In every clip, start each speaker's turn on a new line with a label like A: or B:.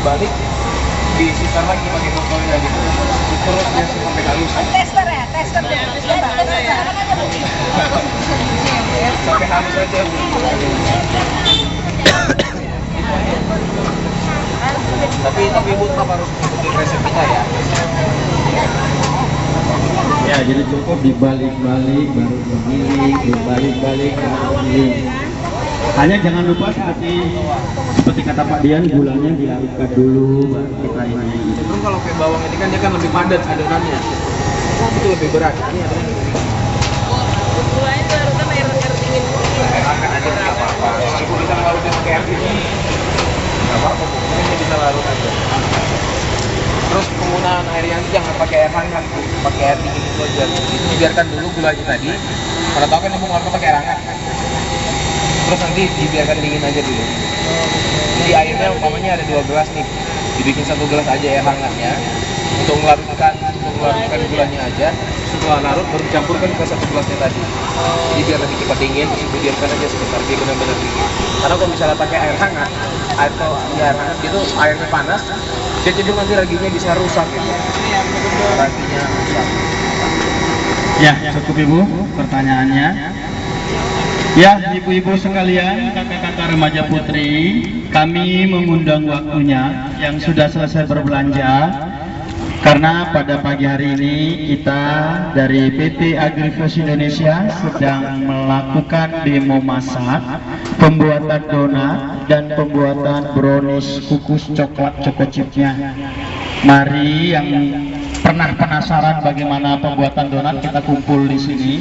A: dibalik, disitar lagi pakai botolnya gitu, terus dia sampai halus.
B: Tester ya, tester deh.
A: Sampai halus aja. Tapi ibu tetap harus ikutin resep kita ya.
C: Ya, jadi cukup dibalik-balik baru menggiling, dibalik-balik baru menggiling. Hanya jangan lupa seperti kata Pak Dian, gulanya dilarutkan dulu baru kita ini.
A: Cenderung kalau kayak bawang ini kan dia kan lebih padat adonannya, itu lebih berat. Ini adonannya lebih ringan.
B: Gulanya dilarutkan air dingin.
A: Air hangat aja nggak apa-apa. Ibu bisa larutin pakai air dingin, nggak apa-apa. Ini bisa larut aja. Terus penggunaan air yang jangan pakai air hangat, pakai air dingin itu aja. Ini biarkan dulu gulanya tadi. Kalau tahu kan ibu nggak pakai air hangat. Terus nanti dibiarkan dingin aja dulu. Jadi airnya umpamanya ada 2 gelas nih, dibikin 1 gelas aja air hangatnya untuk melarutkan gulanya aja. Setelah larut baru campurkan ke 1 gelasnya tadi. Jadi biar lebih cepat dingin, dibiarkan aja sebentar biar benar-benar dingin. Karena kalau misalnya pakai air hangat atau air hangat gitu, airnya panas, dia cenderung nanti raginya bisa rusak gitu. Raginya rusak.
C: Ya, cukup Ibu pertanyaannya. Ya, ibu-ibu sekalian, kakak-kakak remaja putri, kami mengundang waktunya yang sudah selesai berbelanja karena pada pagi hari ini kita dari PT Agrifresh Indonesia sedang melakukan demo masak pembuatan donat dan pembuatan brownies kukus coklat choco chipnya. Mari yang pernah penasaran bagaimana pembuatan donat, kita kumpul di sini.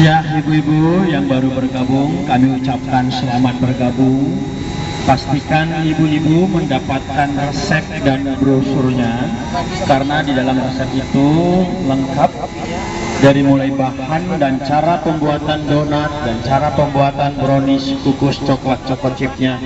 C: Ya, ibu-ibu yang baru bergabung, kami ucapkan selamat bergabung. Pastikan ibu-ibu mendapatkan resep dan brosurnya, karena di dalam resep itu lengkap dari mulai bahan dan cara pembuatan donat dan cara pembuatan brownies kukus coklat choco chipnya.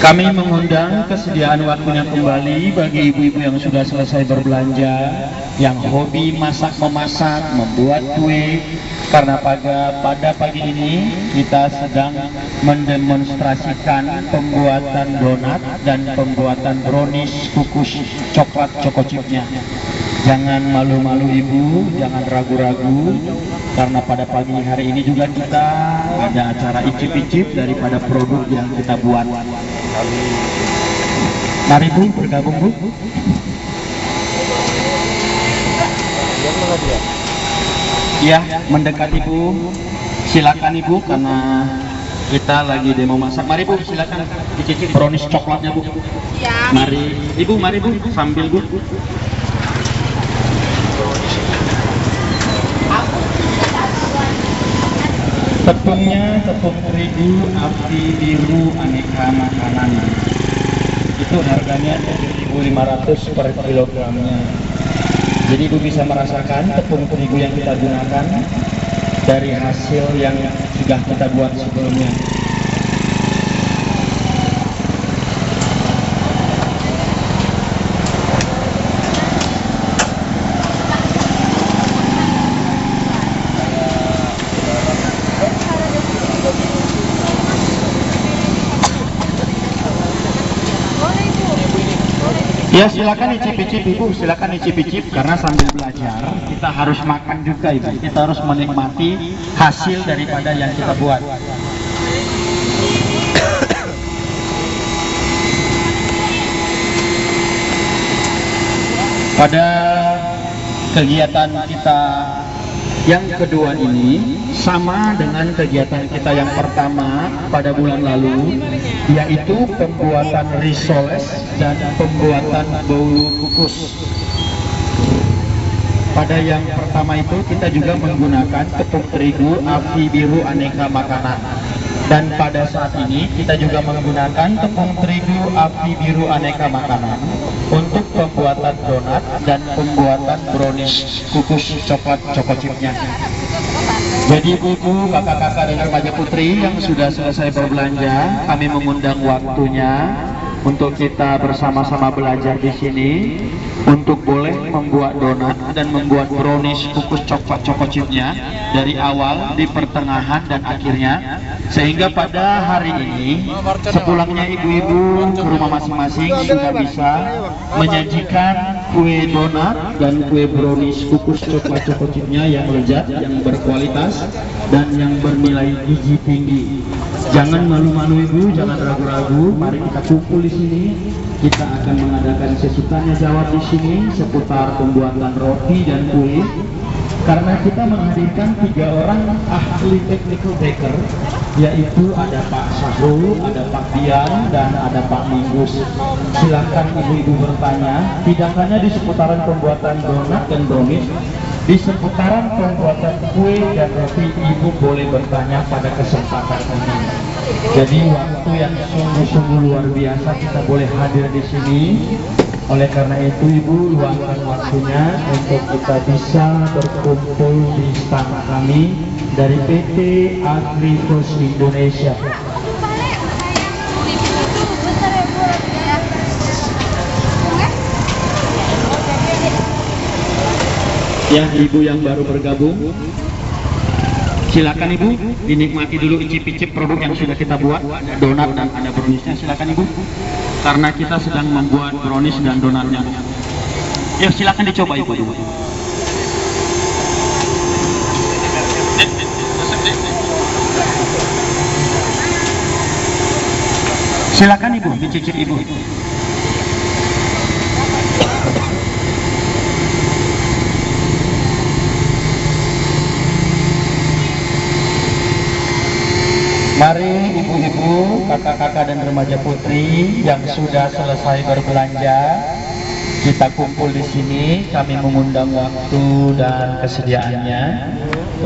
C: Kami mengundang kesediaan waktunya kembali bagi ibu-ibu yang sudah selesai berbelanja, yang hobi masak-memasak, membuat kue, karena pada pagi ini kita sedang mendemonstrasikan pembuatan donat dan pembuatan brownies kukus coklat choco chipnya. Jangan malu-malu ibu, jangan ragu-ragu, karena pada pagi hari ini juga kita ada acara icip-icip daripada produk yang kita buat. Mari Bu, bergabung Bu. Ya, mendekat Ibu. Silakan Ibu, karena kita lagi demo masak. Mari Bu, silakan dicicip brownies coklatnya Bu.
B: Ya.
C: Mari Ibu, sambil Bu. Tepungnya tepung terigu api biru aneka makanan. Itu harganya 7.500 per kilogramnya. Jadi Ibu bisa merasakan tepung terigu yang kita gunakan dari hasil yang sudah kita buat sebelumnya. Ya, silakan icip-icip Ibu, silakan icip-icip, karena sambil belajar kita harus makan juga Ibu. Kita harus menikmati hasil daripada yang kita buat. Pada kegiatan kita yang kedua ini sama dengan kegiatan kita yang pertama pada bulan lalu, yaitu pembuatan risoles dan pembuatan bolu kukus. Pada yang pertama itu kita juga menggunakan tepung terigu api biru aneka makanan. Dan pada saat ini kita juga menggunakan tepung terigu api biru aneka makanan untuk pembuatan donat dan pembuatan brownies kukus coklat choco chipnya. Jadi ibu-ibu, kakak-kakak dan remaja putri yang sudah selesai berbelanja, kami mengundang waktunya untuk kita bersama-sama belajar di sini untuk boleh membuat donat dan membuat brownies kukus coklat choco chipnya dari awal, di pertengahan dan akhirnya, sehingga pada hari ini sepulangnya ibu-ibu ke rumah masing-masing sudah bisa menyajikan kue donat dan kue brownies kukus coklat choco chipnya yang lezat, yang berkualitas dan yang bernilai gizi tinggi. Jangan malu-malu ibu, jangan ragu-ragu. Mari kita kumpul di sini. Kita akan mengadakan sesi tanya jawab di sini seputar pembuatan roti dan kue. Karena kita menghadirkan 3 orang ahli technical baker, yaitu ada Pak Sahrul, ada Pak Dian, dan ada Pak Minggus. Silakan ibu-ibu bertanya, tidak hanya di seputaran pembuatan donat dan brownies, di seputaran pembuatan kue dan roti, ibu boleh bertanya pada kesempatan ini. Jadi waktu yang sungguh-sungguh luar biasa kita boleh hadir di sini. Oleh karena itu ibu luangkan waktunya untuk kita bisa berkumpul di stand kami dari PT Agrifus Indonesia. Ya, ibu yang baru bergabung, silakan ibu dinikmati dulu icip-icip produk yang sudah kita buat, ada donat dan ada browniesnya. Silakan ibu, karena kita sedang membuat brownies dan donatnya. Ya, silakan dicoba ibu dulu. Silakan ibu dicicip ibu. Mari ibu-ibu, kakak-kakak dan remaja putri yang sudah selesai berbelanja, kita kumpul di sini. Kami mengundang waktu dan kesediaannya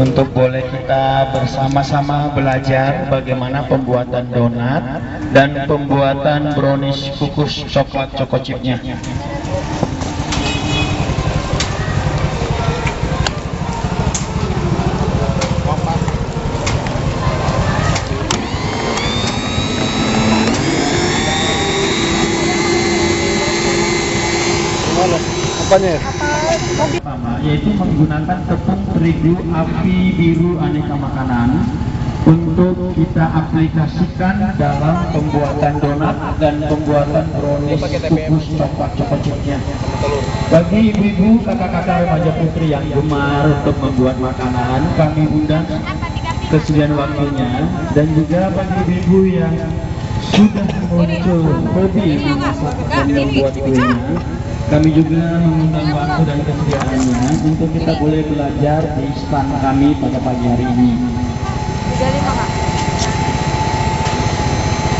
C: untuk boleh kita bersama-sama belajar bagaimana pembuatan donat dan pembuatan brownies kukus coklat choco chipnya. Pertama, yaitu menggunakan tepung terigu api biru aneka makanan untuk kita aplikasikan dalam pembuatan donat dan pembuatan brownies kukus coklat choco chipnya. Bagi ibu-ibu, kakak-kakak remaja putri yang gemar untuk membuat makanan, kami undang kesediaan waktunya, dan juga bagi ibu-ibu yang sudah muncul hobi memasak dan membuat kuenya, kami juga mengundang waktu dan kesediaannya untuk kita boleh belajar di stand kami pada pagi hari ini.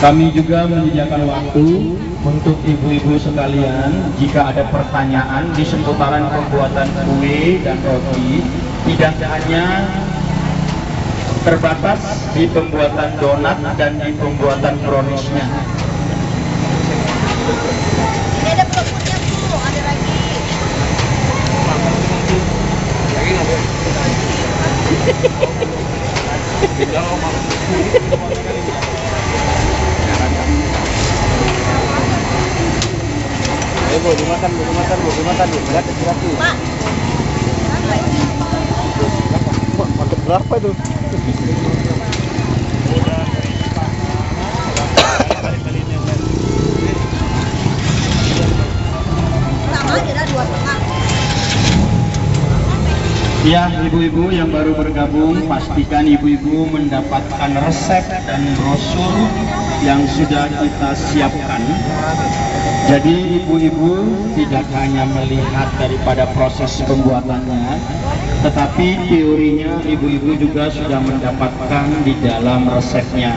C: Kami juga menyediakan waktu untuk ibu-ibu sekalian jika ada pertanyaan di seputaran pembuatan kue dan roti, tidak hanya terbatas di pembuatan donat dan di pembuatan browniesnya.
B: Ini ada peluputnya tuh, ada lagi.
A: Bu, dimakan, berat,
B: Pak.
A: Paket berapa itu?
B: Sama aja dah 2,5.
C: Ya, ibu-ibu yang baru bergabung, pastikan ibu-ibu mendapatkan resep dan brosur yang sudah kita siapkan. Jadi ibu-ibu tidak hanya melihat daripada proses pembuatannya, tetapi teorinya ibu-ibu juga sudah mendapatkan di dalam resepnya.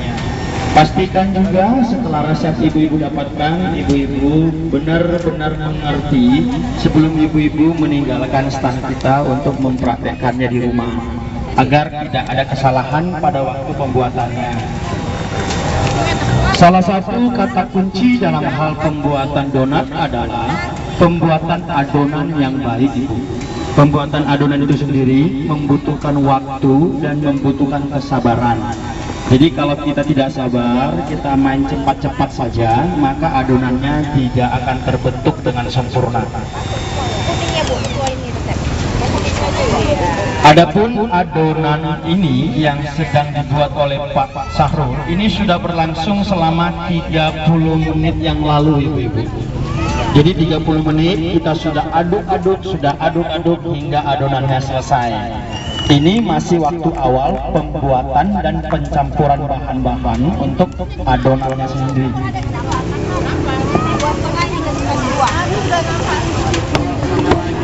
C: Pastikan juga setelah resep ibu-ibu dapatkan, ibu-ibu benar-benar mengerti sebelum ibu-ibu meninggalkan stand kita untuk mempraktekkannya di rumah, agar tidak ada kesalahan pada waktu pembuatannya. Salah satu kata kunci dalam hal pembuatan donat adalah pembuatan adonan yang baik. Pembuatan adonan itu sendiri membutuhkan waktu dan membutuhkan kesabaran. Jadi kalau kita tidak sabar, kita main cepat-cepat saja, maka adonannya tidak akan terbentuk dengan sempurna.
B: Putihnya Bu, ketua ini resep.
C: Adapun adonan ini yang sedang dibuat oleh Pak Sahrul, ini sudah berlangsung selama 30 menit yang lalu, Ibu-ibu. Jadi 30 menit kita sudah aduk-aduk hingga adonannya selesai. Ini masih waktu awal pembuatan dan pencampuran bahan-bahan untuk adonannya sendiri.
B: Buat tengahnya kasih dua.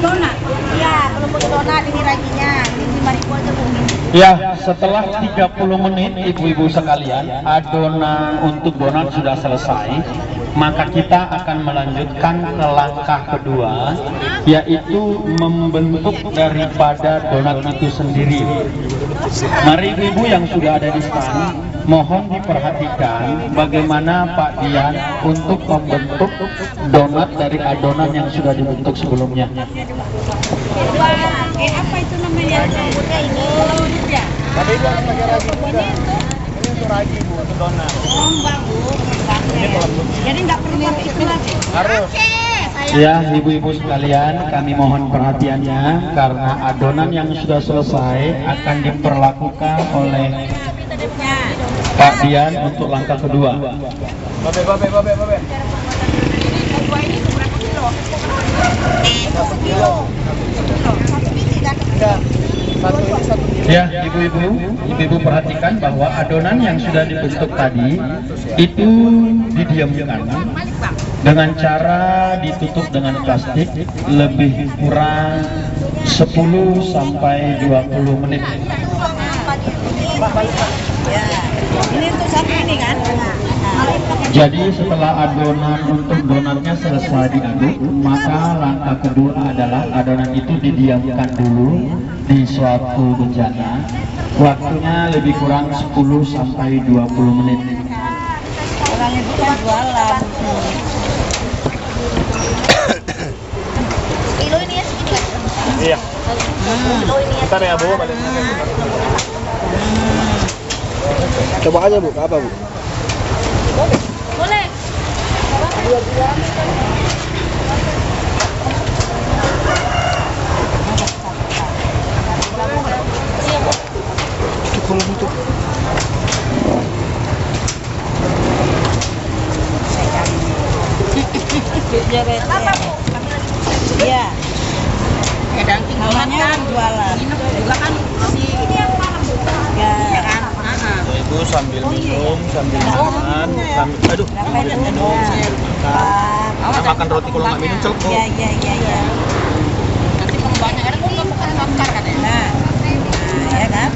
B: Donat. Ya, kalau mau donat ini raginya. Ini 5.000 aja Bu.
C: Ya, setelah 30 menit ibu-ibu sekalian, adonan untuk donat sudah selesai. Maka kita akan melanjutkan ke langkah kedua, yaitu membentuk daripada donat itu sendiri. Mari ibu-ibu yang sudah ada di stand, mohon diperhatikan bagaimana Pak Dian untuk membentuk donat dari adonan yang sudah dibentuk sebelumnya.
B: Apa itu namanya? Rambutnya ini. Ya.
A: Tapi itu harus pakai ragi juga. Ini untuk ragi Bu, untuk donat.
B: Jadi nggak perlu yang itu lagi.
A: Harus.
C: Ya, ibu-ibu sekalian, kami mohon perhatiannya karena adonan yang sudah selesai akan diperlakukan oleh Pak Dian untuk langkah kedua.
A: Babe.
B: Dua ini berapa kilo? 1 kilo. 1 biji kan?
A: Enggak. Satu ini 1 kilo.
C: Ya, ibu-ibu perhatikan bahwa adonan yang sudah dibentuk tadi itu didiamkan dengan cara ditutup dengan plastik lebih kurang 10 sampai 20 menit.
B: Ya. Ini untuk satu ini kan?
C: Jadi setelah adonan untuk donatnya selesai diaduk, maka langkah kedua adalah adonan itu didiamkan dulu di suatu bejana. Waktunya lebih kurang 10 sampai 20 menit.
B: Orang itu kan jualan. Kilo ini ya segini kan?
A: Iya.
B: Kilo ini ya.
A: Ntar ya Bu, balik. Coba aja Bu, apa Bu?
B: Boleh.
A: Kalau butuh.
B: Apa Bu? Iya. Namanya jualan. Juga kan si ini yang mana Bu? Ya kan.
A: Ibu sambil minum, sambil makan, sambil aduh. Makan roti kalau nggak minum celok.
B: Iya. Nanti banyak ada kok bukan bakar kan ya. Nah, ya kan?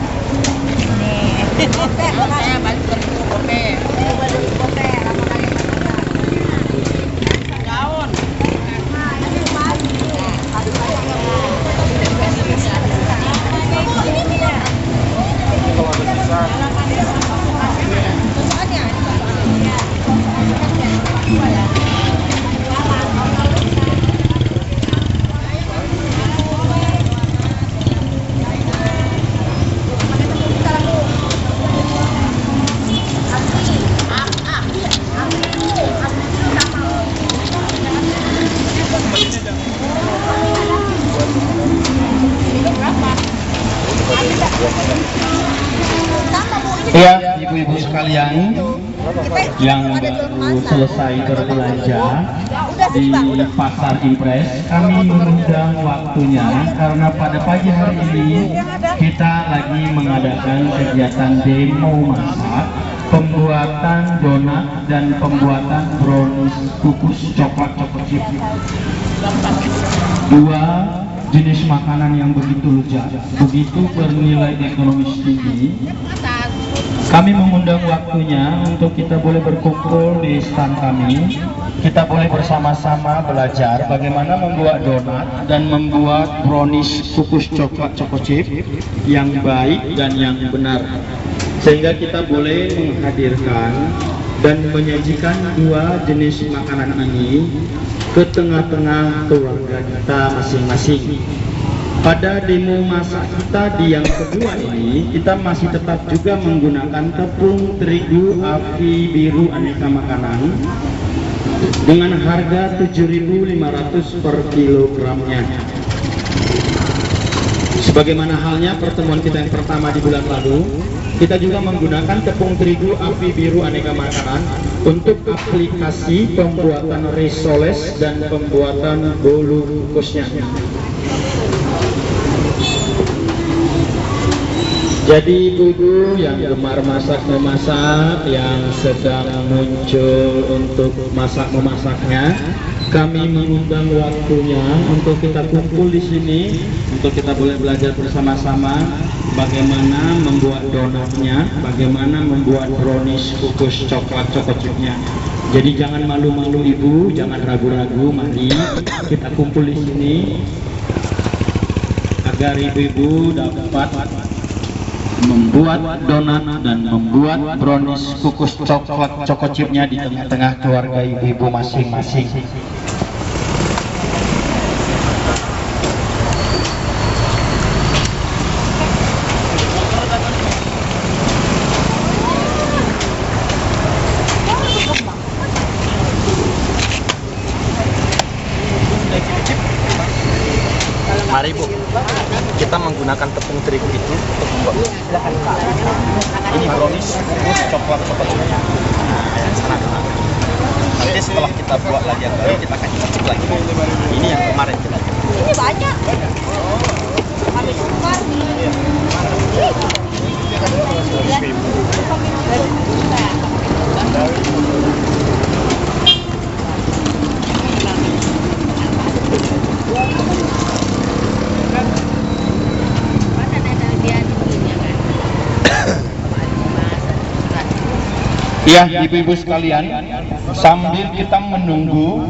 B: Nih. Saya balik ke kope. Daun.
A: Kalau ada sisa.
C: Ya, ibu-ibu sekalian yang baru selesai berbelanja di Pasar Impres, kami mengundang waktunya karena pada pagi hari ini kita lagi mengadakan kegiatan demo masak, pembuatan donat dan pembuatan brownies kukus coklat chip. Dua jenis makanan yang begitu lezat, begitu bernilai ekonomis tinggi. Kami mengundang waktunya untuk kita boleh berkumpul di stand kami. Kita boleh bersama-sama belajar bagaimana membuat donat dan membuat brownies kukus coklat chip yang baik dan yang benar. Sehingga kita boleh menghadirkan dan menyajikan dua jenis makanan ini ke tengah-tengah keluarga kita masing-masing. Pada demo masak kita di yang kedua ini, kita masih tetap juga menggunakan tepung terigu api biru aneka makanan dengan harga 7.500 per kilogramnya. Sebagaimana halnya pertemuan kita yang pertama di bulan lalu, kita juga menggunakan tepung terigu api biru aneka makanan untuk aplikasi pembuatan risoles dan pembuatan bolu kukusnya. Jadi ibu-ibu yang gemar masak-memasak, yang sedang muncul untuk masak-memasaknya, kami mengundang waktunya untuk kita kumpul di sini, untuk kita boleh belajar bersama-sama bagaimana membuat donatnya, bagaimana membuat brownies kukus coklat choco chipnya. Jadi jangan malu-malu ibu, jangan ragu-ragu, mari kita kumpul di sini agar ibu-ibu dapat membuat donat dan membuat brownies kukus coklat choco chipnya di tengah-tengah keluarga ibu-ibu masing-masing.
A: Mari Bu, kita menggunakan tepung terigu itu untuk membuat ini brownies kukus coklat choco chipnya. Yang sana dulu. Nanti setelah kita buat lagi yang baru, kita akan cicip lagi. Ini yang kemarin kita.
B: Ini banyak. Kami sukar.
C: Ya, ibu-ibu sekalian, sambil kita menunggu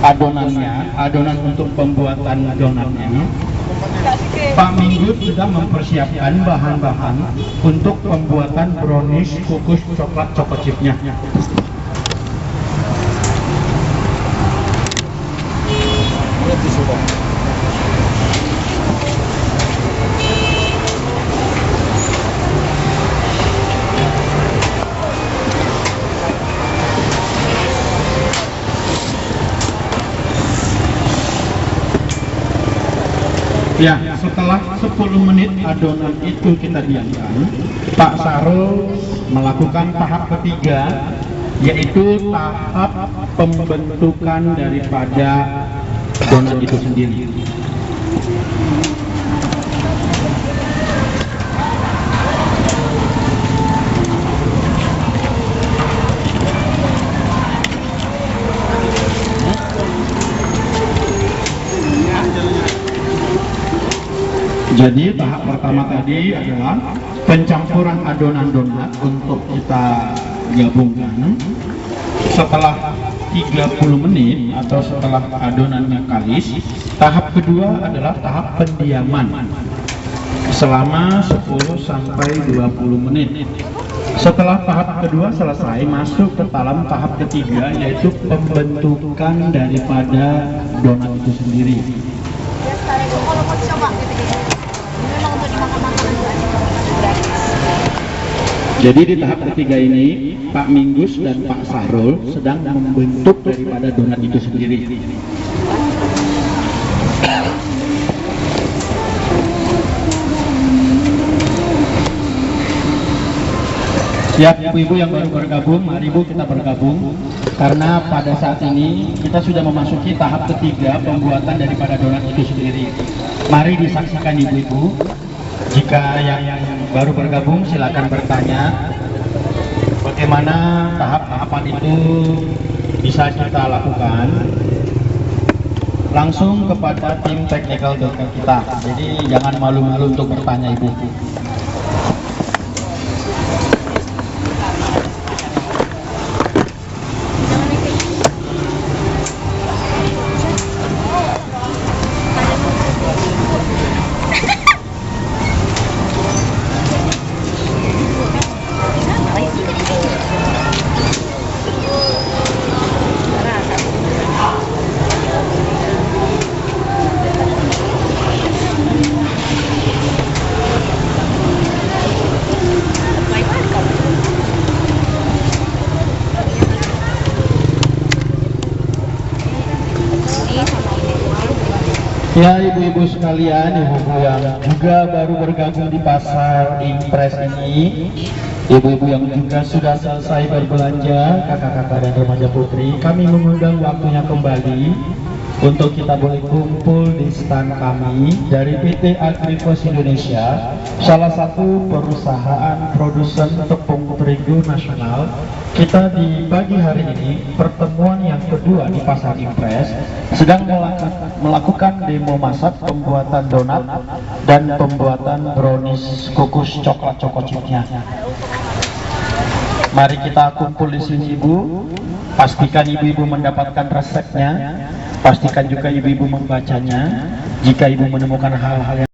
C: adonan untuk pembuatan donatnya, Pak Minggu sudah mempersiapkan bahan-bahan untuk pembuatan brownies kukus coklat choco chipnya. Ya, setelah 10 menit adonan itu kita diamkan, Pak Sarul melakukan tahap ketiga, yaitu tahap pembentukan daripada donat itu sendiri. Jadi tahap pertama tadi adalah pencampuran adonan donat untuk kita gabungkan. Setelah 30 menit atau setelah adonannya kalis, tahap kedua adalah tahap pendiaman selama 10 sampai 20 menit. Setelah tahap kedua selesai, masuk ke dalam tahap ketiga, yaitu pembentukan daripada donat itu sendiri.
B: Kalau mau coba gitu-gitu. Memang untuk dimakan-makan gratis.
C: Jadi di tahap ketiga ini, Pak Minggus dan Pak Sarul sedang membentuk daripada donat itu sendiri. Siap ibu-ibu yang baru bergabung, mari ibu kita bergabung. Karena pada saat ini kita sudah memasuki tahap ketiga pembuatan daripada donat itu sendiri. Mari disaksikan ibu-ibu. Jika yang baru bergabung silakan bertanya bagaimana tahap-tahapan itu bisa kita lakukan. Langsung kepada tim technical dokter kita. Jadi jangan malu-malu untuk bertanya ibu. Ya ibu-ibu sekalian, ibu-ibu yang juga baru bergabung di pasar Impres ini, ibu-ibu yang juga sudah selesai berbelanja, kakak-kakak dan remaja putri, kami mengundang waktunya kembali untuk kita boleh kumpul di stand kami dari PT Agrifos Indonesia, salah satu perusahaan produsen tepung terigu nasional. Kita di pagi hari ini, pertemuan yang kedua di Pasar Impres, sedang melakukan demo masak pembuatan donat dan pembuatan brownies kukus coklat chipnya. Mari kita kumpul di sini ibu, pastikan ibu-ibu mendapatkan resepnya, pastikan juga ibu-ibu membacanya. Jika ibu menemukan hal-hal yang